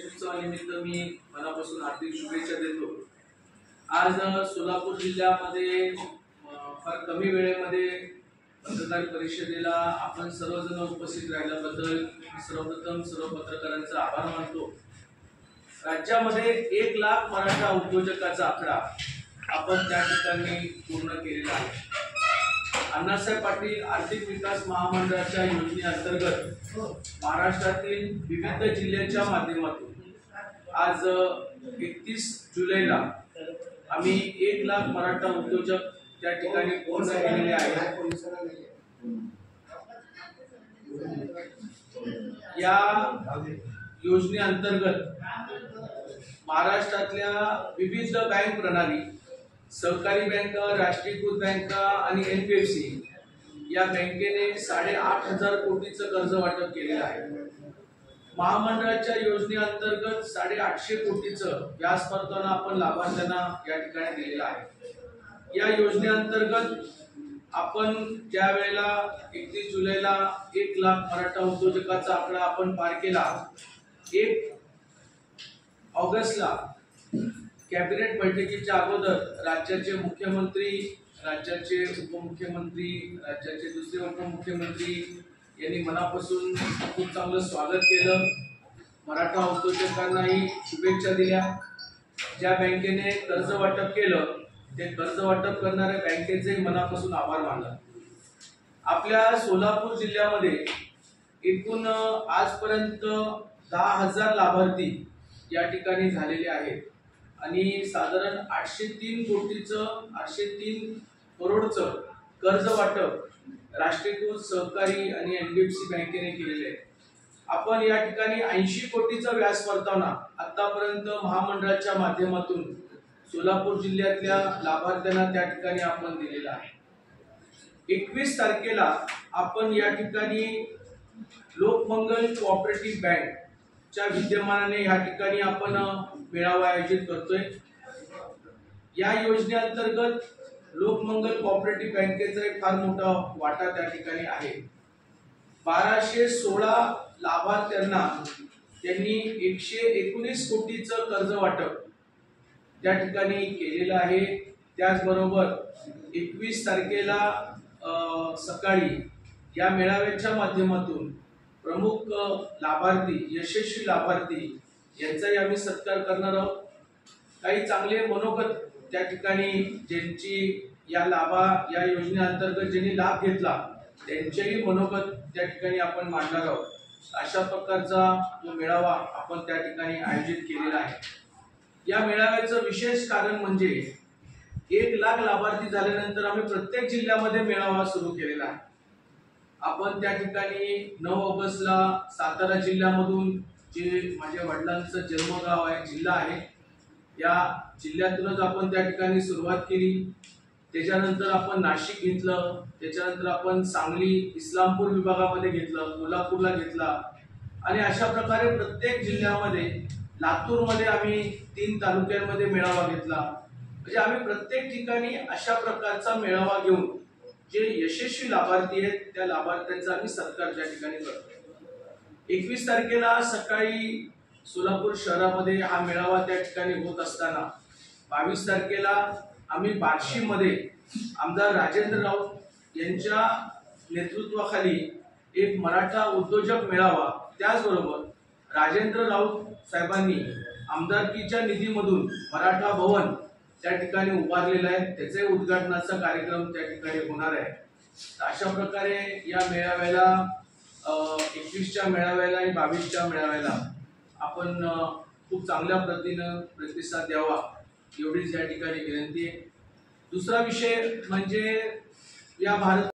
उत्सवानिमित्त मी मनापासून हार्दिक शुभेच्छा देतो। आज सोलापूर जिल्ह्यामध्ये फार कमी वेळेमध्ये पत्रकार परिषदेला आपण सर्वजण उपस्थित राहिल्याबद्दल सर्वप्रथम सर्व पत्रकारांचा आभार मानतो। राज्यामध्ये 1 लाख मराठा उद्योजकाचा आकडा आपण त्या ठिकाणी पूर्ण केलेला आहे। अण्णासाहेब पाटील आर्थिक विकास महामंडळाच्या योजनेअंतर्गत महाराष्ट्रातील विविध जिल्ह्यांच्या माध्यमातून आज 31 जुलैला आम्ही 1 लाख मराठा उद्योजक त्या ठिकाणी पूर्ण केलेले आहेत। या योजनेअंतर्गत महाराष्ट्रातल्या विविध बँक प्रणाली, सहकारी बँका, राष्ट्रीयकृत बँका आणि NBFC या बँकेने 8,500 कोटीचं कर्ज वाटप केलेलं आहे। महामंडळाच्या योजनेअंतर्गत 850 कोटीचं व्याज परतावा आपण लाभार्थ्यांना या ठिकाणी दिलेला आहे। या योजनेअंतर्गत आपण ज्या वेळेला 31 जुलैला 1 लाख मराठा उद्योजकाचा आकडा आपण पार केला, 1 ऑगस्टला कॅबिनेट बैठकीच्या अगोदर राज्याचे मुख्यमंत्री, राज्याचे उपमुख्यमंत्री, राज्याचे दुसरे उपमुख्यमंत्री यांनी मनापासून खूप चांगलं स्वागत केलं। मराठा उद्योजकांनाही शुभेच्छा दिल्या। ज्या बँकेने कर्ज वाटप केलं ते कर्ज वाटप करणाऱ्या बँकेचे मनापासून आभार मानला। आपल्या सोलापूर जिल्ह्यामध्ये एकूण आजपर्यंत 10,000 लाभार्थी या ठिकाणी झालेले आहेत आणि साधारण 803 करोडचं कर्ज वाटप राष्ट्रीयकृत सहकारी आणि NBFC बँकेने केलेले आहे। आपण या ठिकाणी 80 कोटीचा व्याज परतावा आतापर्यंत महामंडळाच्या माध्यमातून सोलापूर जिल्ह्यातल्या लाभार्थ्यांना त्या ठिकाणी आपण दिलेला आहे। 21 तारखेला आपण या ठिकाणी लोकमंगल कोऑपरेटिव्ह बँक च्या विद्यमानाने या ठिकाणी आपण मेळावा आयोजित करतोय। या योजनेअंतर्गत लोकमंगल कोऑपरेटिव्ह बँकेचा एक फार मोठा वाटा त्या ठिकाणी आहे। 1216 लाभार्थ्यांना त्यांनी 119 कोटीचं कर्ज वाटप त्या ठिकाणी केलेलं आहे। त्याचबरोबर 21 तारखेला सकाळी या मेळाव्याच्या माध्यमातून प्रमुख लाभार्थी, यशस्वी लाभार्थी यांचाही आम्ही सत्कार करणार आहोत। काही चांगले मनोगत त्या ठिकाणी ज्यांची या योजनेअंतर्गत ज्यांनी लाभ घेतला त्यांचेही मनोगत त्या ठिकाणी आपण मांडणार आहोत। अशा प्रकारचा जो मेळावा आपण त्या ठिकाणी आयोजित केलेला आहे। या मेळाव्याचं विशेष कारण म्हणजे 1 लाख लाभार्थी झाल्यानंतर आम्ही प्रत्येक जिल्ह्यामध्ये मेळावा सुरू केलेला आहे। आपण त्या ठिकाणी 9 ऑगस्टला सातारा जिल्ह्यामधून, जे माझ्या वडिलांचं जन्मगाव आहे, जिल्हा आहे, या जिल्ह्यातूनच आपण त्या ठिकाणी सुरुवात केली। त्याच्यानंतर आपण नाशिक घेतलं, त्याच्यानंतर आपण सांगली, इस्लामपूर विभागामध्ये घेतलं, कोल्हापूरला घेतला आणि अशा प्रकारे प्रत्येक जिल्ह्यामध्ये, लातूरमध्ये आम्ही 3 तालुक्यांमध्ये मेळावा घेतला। म्हणजे आम्ही प्रत्येक ठिकाणी अशा प्रकारचा मेळावा घेऊन जे यशस्वी लाभार्थी आहेत त्या लाभार्थ्यांचा आम्ही सत्कार त्या ठिकाणी करतो। 21 तारखेला सकाळी सोलापूर शहरामध्ये हा मेळावा त्या ठिकाणी होत असताना 22 तारखेला आम्ही बार्शीमध्ये आमदार राजेंद्र राऊत यांच्या नेतृत्वाखाली एक मराठा उद्योजक मेळावा, त्याचबरोबर राजेंद्र राऊत साहेबांनी आमदारकीच्या निधीमधून मराठा भवन त्या ठिकाणी उभारलेलं आहे, त्याचे उद्घाटनाचा कार्यक्रम त्या ठिकाणी होणार आहे। अशा प्रकारे या मेळाव्याला 21च्या मेळाव्याला आणि 22च्या मेळाव्याला आपण खूप चांगल्या पद्धतीनं प्रतिसाद द्यावा एवढीच या ठिकाणी विनंती आहे। दुसरा विषय म्हणजे या भारत